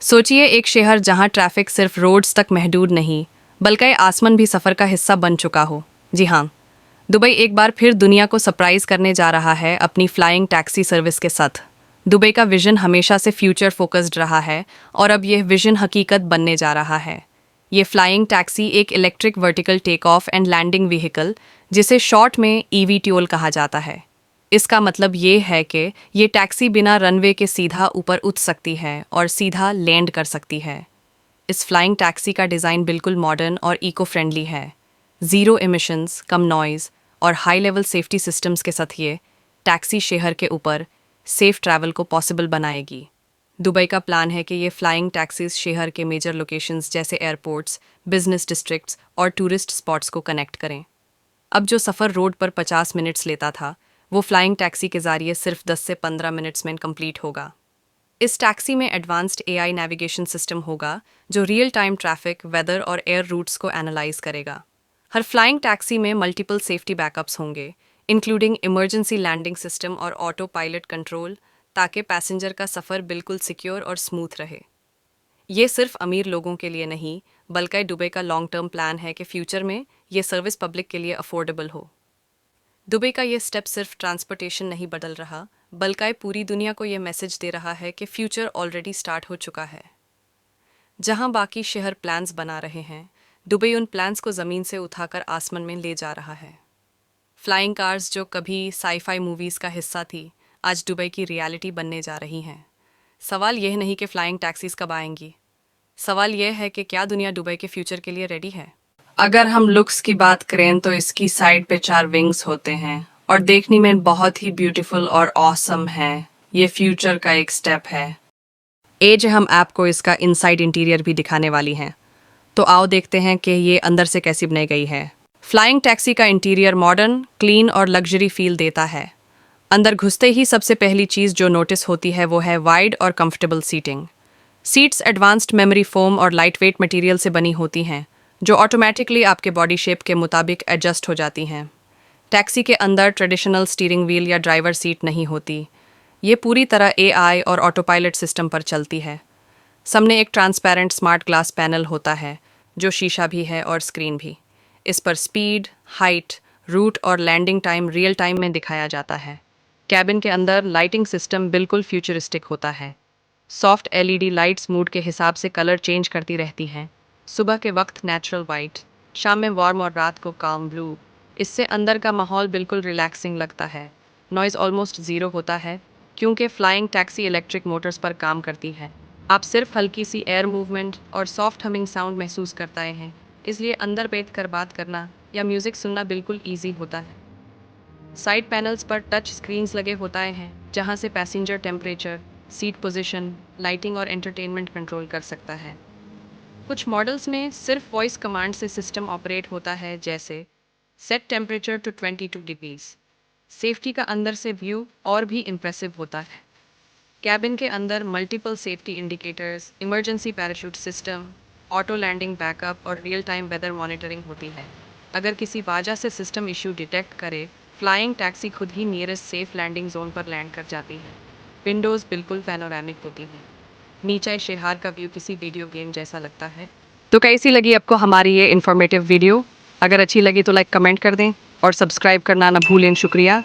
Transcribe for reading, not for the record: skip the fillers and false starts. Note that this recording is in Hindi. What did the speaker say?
सोचिए एक शहर जहां ट्रैफिक सिर्फ रोड्स तक महदूद नहीं बल्कि आसमान भी सफ़र का हिस्सा बन चुका हो। जी हाँ, दुबई एक बार फिर दुनिया को सरप्राइज करने जा रहा है अपनी फ्लाइंग टैक्सी सर्विस के साथ। दुबई का विजन हमेशा से फ्यूचर फोकस्ड रहा है और अब यह विजन हकीकत बनने जा रहा है। ये फ्लाइंग टैक्सी एक electric vertical take off and landing vehicle, जिसे शॉर्ट में ईवीटीओल कहा जाता है। इसका मतलब ये है कि ये टैक्सी बिना रनवे के सीधा ऊपर उठ सकती है और सीधा लैंड कर सकती है। इस फ्लाइंग टैक्सी का डिज़ाइन बिल्कुल मॉडर्न और इको फ्रेंडली है। ज़ीरो एमिशंस, कम नॉइज़ और हाई लेवल सेफ्टी सिस्टम्स के साथ ये टैक्सी शहर के ऊपर सेफ ट्रैवल को पॉसिबल बनाएगी। दुबई का प्लान है कि ये फ्लाइंग टैक्सीज शहर के मेजर लोकेशंस जैसे एयरपोर्ट्स, बिजनेस डिस्ट्रिक्ट्स और टूरिस्ट स्पॉट्स को कनेक्ट करें। अब जो सफ़र रोड पर 50 मिनट्स लेता था, वो फ्लाइंग टैक्सी के ज़रिए सिर्फ 10 से 15 मिनट्स में कंप्लीट होगा। इस टैक्सी में एडवांस्ड एआई नेविगेशन सिस्टम होगा जो रियल टाइम ट्रैफिक, वेदर और एयर रूट्स को एनालाइज करेगा। हर फ्लाइंग टैक्सी में मल्टीपल सेफ्टी बैकअप्स होंगे, इंक्लूडिंग इमरजेंसी लैंडिंग सिस्टम और ऑटो पायलट कंट्रोल, ताकि पैसेंजर का सफ़र बिल्कुल सिक्योर और स्मूथ रहे। ये सिर्फ अमीर लोगों के लिए नहीं, बल्कि दुबई का लॉन्ग टर्म प्लान है कि फ्यूचर में ये सर्विस पब्लिक के लिए अफोर्डेबल हो। दुबई का ये स्टेप सिर्फ ट्रांसपोर्टेशन नहीं बदल रहा, बल्कि पूरी दुनिया को ये मैसेज दे रहा है कि फ्यूचर ऑलरेडी स्टार्ट हो चुका है। जहां बाकी शहर प्लान्स बना रहे हैं, दुबई उन प्लान्स को ज़मीन से उठाकर आसमान में ले जा रहा है। फ्लाइंग कार्स जो कभी साईफाई मूवीज़ का हिस्सा थी, आज दुबई की रियलिटी बनने जा रही हैं। सवाल यह नहीं कि फ्लाइंग टैक्सीज कब आएंगी, सवाल यह है कि क्या दुनिया दुबई के फ्यूचर के लिए रेडी है। अगर हम लुक्स की बात करें तो इसकी साइड पे 4 विंग्स होते हैं और देखने में बहुत ही ब्यूटीफुल और ऑसम है। ये फ्यूचर का एक स्टेप है। एज हम आपको इसका इनसाइड इंटीरियर भी दिखाने वाली हैं, तो आओ देखते हैं कि ये अंदर से कैसी बनाई गई है। फ्लाइंग टैक्सी का इंटीरियर मॉडर्न, क्लीन और लग्जरी फील देता है। अंदर घुसते ही सबसे पहली चीज़ जो नोटिस होती है वो है वाइड और comfortable seating. Seats advanced memory foam और लाइट वेट मटीरियल से बनी होती हैं, जो ऑटोमेटिकली आपके बॉडी शेप के मुताबिक एडजस्ट हो जाती हैं। टैक्सी के अंदर ट्रेडिशनल स्टीयरिंग व्हील या ड्राइवर सीट नहीं होती। ये पूरी तरह एआई और ऑटो पायलट सिस्टम पर चलती है। सामने एक ट्रांसपेरेंट स्मार्ट ग्लास पैनल होता है, जो शीशा भी है और स्क्रीन भी। इस पर स्पीड, हाइट, रूट और लैंडिंग टाइम रियल टाइम में दिखाया जाता है। कैबिन के अंदर लाइटिंग सिस्टम बिल्कुल फ्यूचरिस्टिक होता है। सॉफ्ट एलईडी लाइट्स मूड के हिसाब से कलर चेंज करती रहती हैं। सुबह के वक्त नेचुरल वाइट, शाम में वार्म और रात को काम ब्लू। इससे अंदर का माहौल बिल्कुल रिलैक्सिंग लगता है। नॉइज़ ऑलमोस्ट ज़ीरो होता है क्योंकि फ्लाइंग टैक्सी इलेक्ट्रिक मोटर्स पर काम करती है। आप सिर्फ हल्की सी एयर मूवमेंट और सॉफ्ट हमिंग साउंड महसूस करते हैं, इसलिए अंदर बैठकर बात करना या म्यूज़िक सुनना बिल्कुल ईजी होता है। साइड पैनल्स पर टच स्क्रीन्स लगे होते हैं, जहां से passenger temperature, seat position, lighting और एंटरटेनमेंट कंट्रोल कर सकता है। कुछ मॉडल्स में सिर्फ वॉइस कमांड से सिस्टम ऑपरेट होता है, जैसे set temperature to 22 degrees. Safety का अंदर से व्यू और भी इम्प्रेसिव होता है। कैबिन के अंदर multiple safety indicators, emergency parachute system, auto landing backup और रियल टाइम वेदर मॉनिटरिंग होती है। अगर किसी वजह से सिस्टम इशू डिटेक्ट करे, फ्लाइंग टैक्सी खुद ही नियरेस्ट सेफ लैंडिंग जोन पर लैंड कर जाती है। विंडोज़ बिल्कुल पैनोरामिक होती हैं। नीचे शहर का व्यू किसी वीडियो गेम जैसा लगता है। तो कैसी लगी आपको हमारी ये इन्फॉर्मेटिव वीडियो? अगर अच्छी लगी तो लाइक कमेंट कर दें और सब्सक्राइब करना ना भूलें। शुक्रिया।